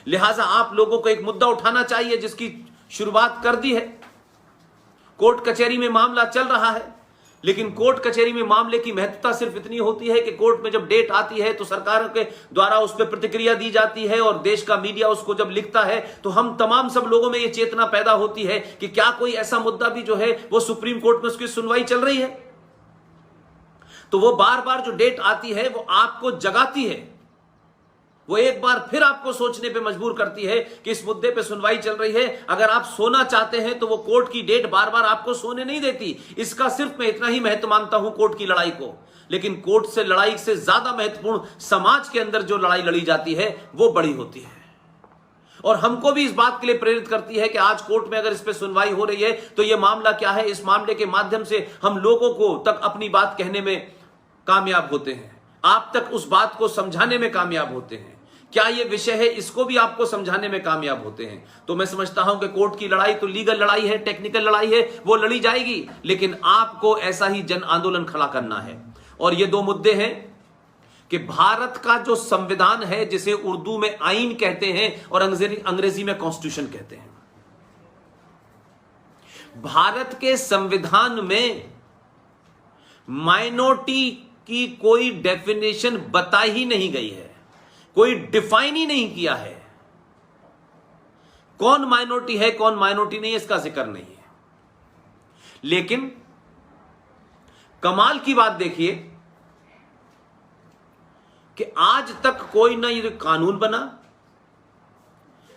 लिहाजा आप लोगों को एक मुद्दा उठाना चाहिए जिसकी शुरुआत कर दी है। कोर्ट कचहरी में मामला चल रहा है, लेकिन कोर्ट कचहरी में मामले की महत्वता सिर्फ इतनी होती है कि कोर्ट में जब डेट आती है तो सरकार के द्वारा उस पर प्रतिक्रिया दी जाती है और देश का मीडिया उसको जब लिखता है तो हम तमाम सब लोगों में यह चेतना पैदा होती है कि क्या कोई ऐसा मुद्दा भी जो है वो सुप्रीम कोर्ट में उसकी सुनवाई चल रही है। तो वो बार बार जो डेट आती है वो आपको जगाती है, वो एक बार फिर आपको सोचने पे मजबूर करती है कि इस मुद्दे पे सुनवाई चल रही है। अगर आप सोना चाहते हैं तो वो कोर्ट की डेट बार बार आपको सोने नहीं देती। इसका सिर्फ मैं इतना ही महत्व मानता हूं कोर्ट की लड़ाई को, लेकिन कोर्ट से लड़ाई से ज्यादा महत्वपूर्ण समाज के अंदर जो लड़ाई लड़ी जाती है वो बड़ी होती है और हमको भी इस बात के लिए प्रेरित करती है कि आज कोर्ट में अगर इस पे सुनवाई हो रही है तो ये मामला क्या है। इस मामले के माध्यम से हम लोगों को तक अपनी बात कहने में कामयाब होते हैं, आप तक उस बात को समझाने में कामयाब होते हैं। क्या ये विषय है इसको भी आपको समझाने में कामयाब होते हैं। तो मैं समझता हूं कि कोर्ट की लड़ाई तो लीगल लड़ाई है, टेक्निकल लड़ाई है, वो लड़ी जाएगी, लेकिन आपको ऐसा ही जन आंदोलन खड़ा करना है। और ये दो मुद्दे हैं कि भारत का जो संविधान है, जिसे उर्दू में आईन कहते हैं और अंग्रेजी में कॉन्स्टिट्यूशन कहते हैं, भारत के संविधान में माइनॉरिटी की कोई डेफिनेशन बताई ही नहीं गई है, कोई डिफाइन ही नहीं किया है। कौन माइनॉरिटी है कौन माइनॉरिटी नहीं, इसका जिक्र नहीं है। लेकिन कमाल की बात देखिए कि आज तक कोई ना ये कानून बना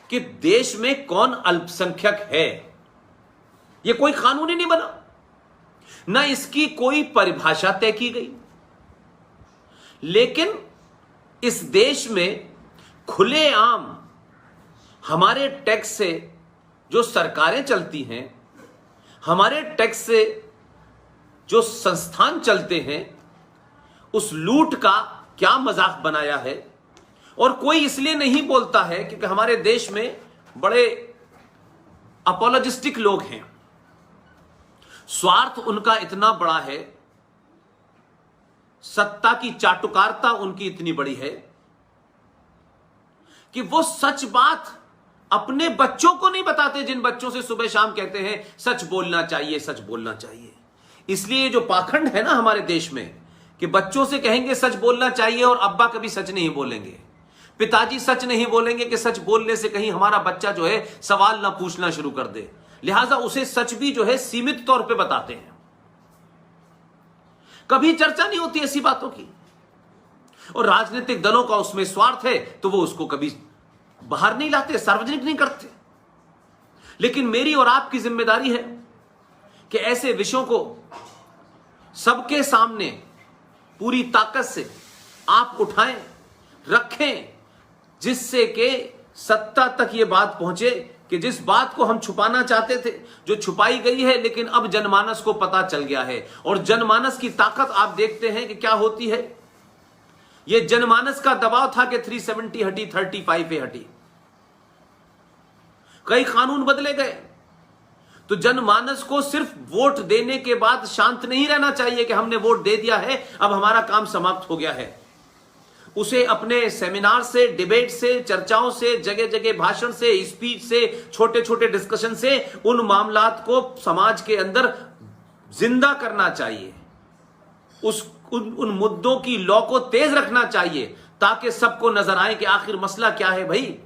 कि देश में कौन अल्पसंख्यक है, यह कोई कानून ही नहीं बना, ना इसकी कोई परिभाषा तय की गई। लेकिन इस देश में खुलेआम हमारे टैक्स से जो सरकारें चलती हैं, हमारे टैक्स से जो संस्थान चलते हैं, उस लूट का क्या मजाक बनाया है। और कोई इसलिए नहीं बोलता है क्योंकि हमारे देश में बड़े अपोलोजिस्टिक लोग हैं, स्वार्थ उनका इतना बड़ा है, सत्ता की चाटुकारिता उनकी इतनी बड़ी है कि वो सच बात अपने बच्चों को नहीं बताते, जिन बच्चों से सुबह शाम कहते हैं सच बोलना चाहिए, सच बोलना चाहिए। इसलिए जो पाखंड है ना हमारे देश में कि बच्चों से कहेंगे सच बोलना चाहिए और अब्बा कभी सच नहीं बोलेंगे, पिताजी सच नहीं बोलेंगे कि सच बोलने से कहीं हमारा बच्चा जो है सवाल ना पूछना शुरू कर दे, लिहाजा उसे सच भी जो है सीमित तौर पे बताते हैं। कभी चर्चा नहीं होती ऐसी बातों की, और राजनीतिक दलों का उसमें स्वार्थ है तो वो उसको कभी बाहर नहीं लाते, सार्वजनिक नहीं करते। लेकिन मेरी और आपकी जिम्मेदारी है कि ऐसे विषयों को सबके सामने पूरी ताकत से आप उठाएं, रखें, जिससे कि सत्ता तक ये बात पहुंचे कि जिस बात को हम छुपाना चाहते थे, जो छुपाई गई है, लेकिन अब जनमानस को पता चल गया है। और जनमानस की ताकत आप देखते हैं कि क्या होती है। ये जनमानस का दबाव था कि 370 हटी, 35 हटी, कई कानून बदले गए। तो जनमानस को सिर्फ वोट देने के बाद शांत नहीं रहना चाहिए कि हमने वोट दे दिया है, अब हमारा काम समाप्त हो गया है। उसे अपने सेमिनार से, डिबेट से, चर्चाओं से, जगह जगह भाषण से, स्पीच से, छोटे छोटे डिस्कशन से उन मामलात को समाज के अंदर जिंदा करना चाहिए। उन मुद्दों की लौ को तेज रखना चाहिए ताकि सबको नजर आए कि आखिर मसला क्या है। भाई,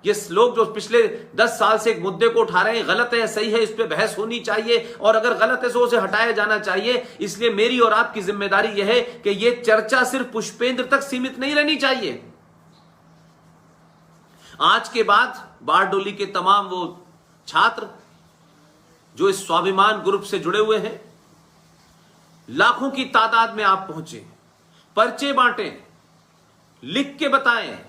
ये लोग जो पिछले 10 साल से एक मुद्दे को उठा रहे हैं, गलत है, सही है, इस पे बहस होनी चाहिए, और अगर गलत है तो उसे हटाया जाना चाहिए। इसलिए मेरी और आपकी जिम्मेदारी यह है कि यह चर्चा सिर्फ पुष्पेंद्र तक सीमित नहीं रहनी चाहिए। आज के बाद बारडोली के तमाम वो छात्र जो इस स्वाभिमान ग्रुप से जुड़े हुए हैं, लाखों की तादाद में आप पहुंचे, पर्चे बांटें, लिख के बताएं,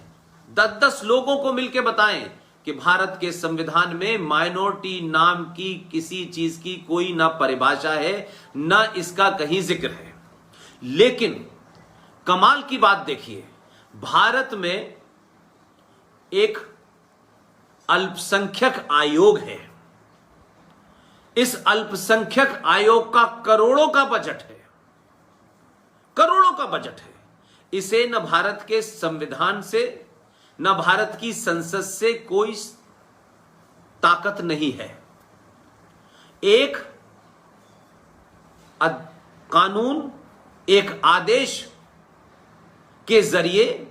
10-10 लोगों को मिलकर बताएं कि भारत के संविधान में माइनॉरिटी नाम की किसी चीज की कोई ना परिभाषा है, ना इसका कहीं जिक्र है। लेकिन कमाल की बात देखिए, भारत में एक अल्पसंख्यक आयोग है। इस अल्पसंख्यक आयोग का करोड़ों का बजट है, करोड़ों का बजट है। इसे न भारत के संविधान से, न भारत की संसद से कोई ताकत नहीं है। एक कानून, एक आदेश के जरिए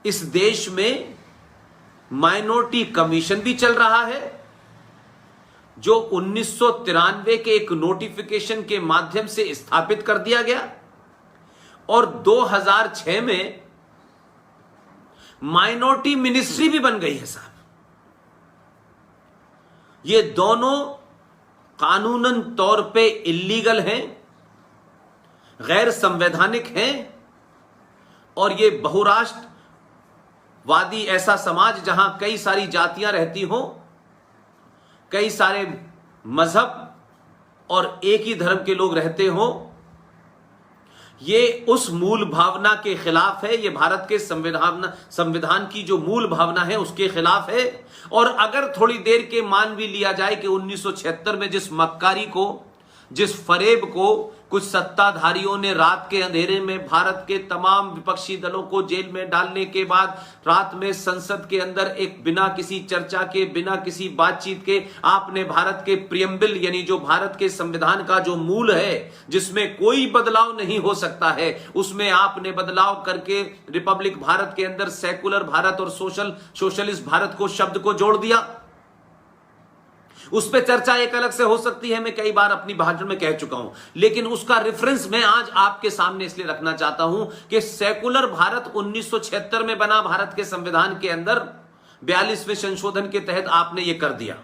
इस देश में माइनॉरिटी कमीशन भी चल रहा है, जो 1993 के एक नोटिफिकेशन के माध्यम से स्थापित कर दिया गया, और 2006 में माइनॉरिटी मिनिस्ट्री भी बन गई है साहब। ये दोनों कानूनन तौर पे इल्लीगल हैं, गैर संवैधानिक हैं, और ये बहुराष्ट्रवादी ऐसा समाज जहां कई सारी जातियां रहती हों, कई सारे मजहब और एक ही धर्म के लोग रहते हों, ये उस मूल भावना के खिलाफ है। ये भारत के संविधान की जो मूल भावना है उसके खिलाफ है। और अगर थोड़ी देर के मान भी लिया जाए कि 1976 में जिस मक्कारी को, जिस फरेब को कुछ सत्ताधारियों ने रात के अंधेरे में भारत के तमाम विपक्षी दलों को जेल में डालने के बाद रात में संसद के अंदर एक बिना किसी चर्चा के, बिना किसी बातचीत के आपने भारत के प्रियम्बल यानी जो भारत के संविधान का जो मूल है, जिसमें कोई बदलाव नहीं हो सकता है, उसमें आपने बदलाव करके रिपब्लिक भारत के अंदर सेकुलर भारत और सोशलिस्ट भारत को शब्द को जोड़ दिया। उस पर चर्चा एक अलग से हो सकती है, मैं कई बार अपनी भाषण में कह चुका हूं, लेकिन उसका रेफरेंस मैं आज आपके सामने इसलिए रखना चाहता हूं कि सेकुलर भारत 1976 में बना भारत के संविधान के अंदर 42वें संशोधन के तहत आपने यह कर दिया।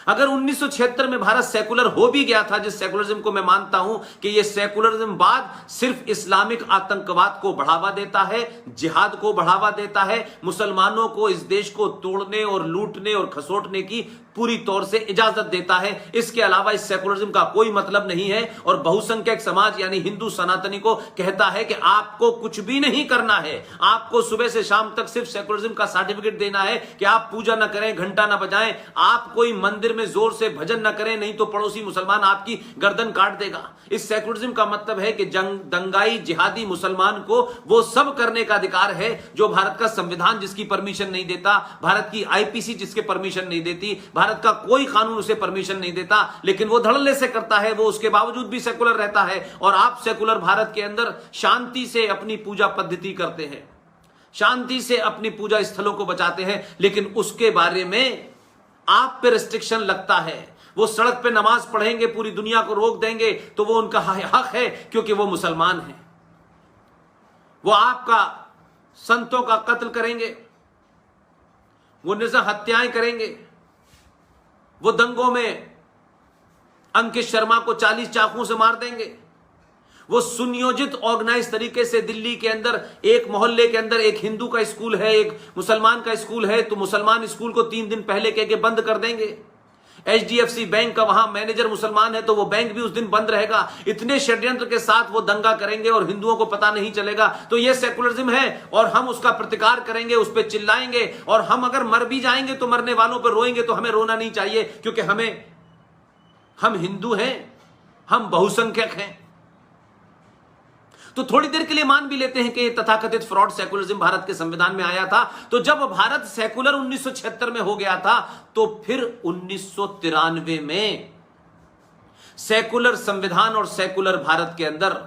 अगर 1976 में भारत सेकुलर हो भी गया था, जिस सेकुलरिज्म को मैं मानता हूं कि यह सेकुलरिज्म बाद सिर्फ इस्लामिक आतंकवाद को बढ़ावा देता है, जिहाद को बढ़ावा देता है, मुसलमानों को इस देश को तोड़ने और लूटने और खसोटने की पूरी तौर से इजाजत देता है, इसके अलावा इस सेकुलरिज्म का कोई मतलब नहीं है। और बहुसंख्यक समाज यानी हिंदू सनातनी को कहता है कि आपको कुछ भी नहीं करना है, आपको सुबह से शाम तक सिर्फ सेकुलरिज्म का सर्टिफिकेट देना है कि आप पूजा ना करें, घंटा ना बजाएं, आप कोई मंदिर में जोर से भजन ना करें, नहीं तो पड़ोसी मुसलमान आपकी गर्दन काट देगा। इस सेकुलरिज्म का मतलब है कि दंगाई जिहादी मुसलमान को वो सब करने का अधिकार है जो भारत का संविधान जिसकी परमिशन नहीं देता, भारत की आईपीसी जिसके परमिशन नहीं देती, भारत का कोई कानून उसे परमिशन नहीं देता, लेकिन वो धड़ल्ले से करता है, वो उसके बावजूद भी सेकुलर रहता है। और आप सेकुलर भारत के अंदर शांति से अपनी पूजा पद्धति करते हैं, शांति से अपनी पूजा स्थलों को बचाते हैं, लेकिन उसके बारे में आप पे रिस्ट्रिक्शन लगता है। वो सड़क पे नमाज पढ़ेंगे, पूरी दुनिया को रोक देंगे, तो वो उनका हक है क्योंकि वो मुसलमान हैं। वो आपका संतों का कत्ल करेंगे, वो निर्जर हत्याएं करेंगे, वो दंगों में अंकित शर्मा को 40 चाकुओं से मार देंगे, वो सुनियोजित ऑर्गेनाइज तरीके से दिल्ली के अंदर एक मोहल्ले के अंदर एक हिंदू का स्कूल है, एक मुसलमान का स्कूल है, तो मुसलमान स्कूल को 3 दिन पहले कह के बंद कर देंगे। HDFC बैंक का वहां मैनेजर मुसलमान है तो वो बैंक भी उस दिन बंद रहेगा। इतने षड्यंत्र के साथ वो दंगा करेंगे और हिंदुओं को पता नहीं चलेगा। तो ये सेकुलरिज्म है और हम उसका प्रतिकार करेंगे, उस पर चिल्लाएंगे, और हम अगर मर भी जाएंगे तो मरने वालों पर रोएंगे, तो हमें रोना नहीं चाहिए क्योंकि हम हिंदू हैं, हम बहुसंख्यक हैं। तो थोड़ी देर के लिए मान भी लेते हैं कि तथाकथित फ्रॉड सेकुलरिज्म भारत के संविधान में आया था। तो जब भारत सेकुलर 1976 में हो गया था, तो फिर 1993 में सेकुलर संविधान और सेकुलर भारत के अंदर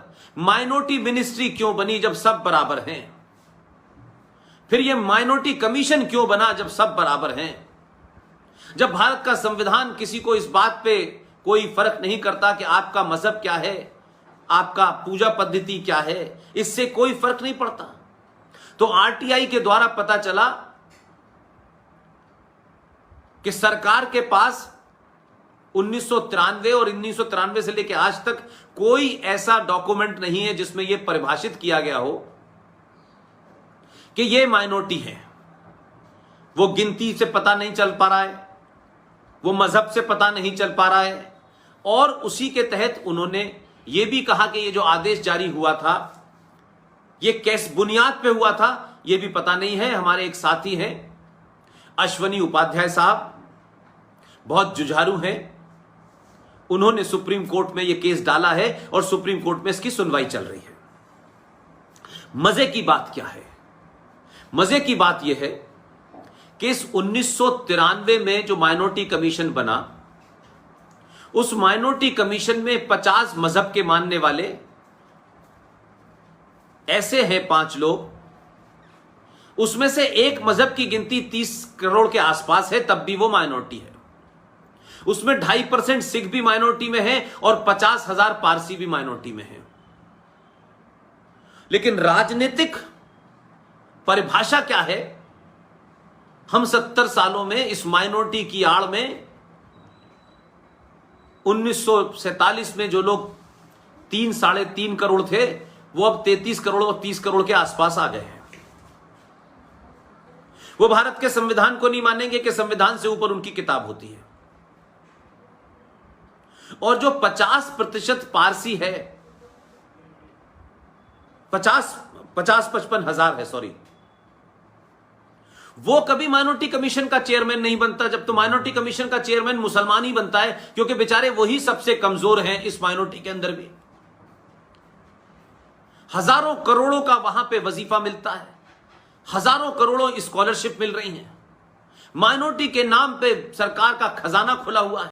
माइनॉरिटी मिनिस्ट्री क्यों बनी जब सब बराबर हैं? फिर यह माइनॉरिटी कमीशन क्यों बना जब सब बराबर हैं? जब भारत का संविधान किसी को इस बात पे कोई फर्क नहीं करता कि आपका मजहब क्या है, आपका पूजा पद्धति क्या है, इससे कोई फर्क नहीं पड़ता। तो RTI के द्वारा पता चला कि सरकार के पास 1993 और 1993 से लेकर आज तक कोई ऐसा डॉक्यूमेंट नहीं है जिसमें यह परिभाषित किया गया हो कि यह माइनॉरिटी है। वो गिनती से पता नहीं चल पा रहा है, वो मजहब से पता नहीं चल पा रहा है, और उसी के तहत उन्होंने यह भी कहा कि यह जो आदेश जारी हुआ था यह किस बुनियाद पे हुआ था यह भी पता नहीं है। हमारे एक साथी हैं अश्वनी उपाध्याय साहब, बहुत जुझारू हैं, उन्होंने सुप्रीम कोर्ट में यह केस डाला है और सुप्रीम कोर्ट में इसकी सुनवाई चल रही है। मजे की बात क्या है, मजे की बात यह है कि इस 1993 में जो माइनॉरिटी कमीशन बना, उस माइनॉरिटी कमीशन में 50 मजहब के मानने वाले ऐसे हैं 5 लोग, उसमें से एक मजहब की गिनती 30 करोड़ के आसपास है, तब भी वो माइनॉरिटी है। उसमें 2.5% सिख भी माइनॉरिटी में है और 50,000 पारसी भी माइनॉरिटी में है। लेकिन राजनीतिक परिभाषा क्या है? हम 70 सालों में इस माइनॉरिटी की आड़ में 1947 में जो लोग 3-3.5 करोड़ थे, वो अब 33 करोड़ और 30 करोड़ के आसपास आ गए हैं। वो भारत के संविधान को नहीं मानेंगे कि संविधान से ऊपर उनकी किताब होती है। और जो 50% पारसी है, 55 हजार है, सॉरी, वो कभी माइनॉरिटी कमीशन का चेयरमैन नहीं बनता। जब तो माइनॉरिटी कमीशन का चेयरमैन मुसलमान ही बनता है, क्योंकि बेचारे वही सबसे कमजोर हैं इस माइनॉरिटी के अंदर भी। हजारों करोड़ों का वहां पे वजीफा मिलता है, हजारों करोड़ों स्कॉलरशिप मिल रही हैं, माइनॉरिटी के नाम पे सरकार का खजाना खुला हुआ है।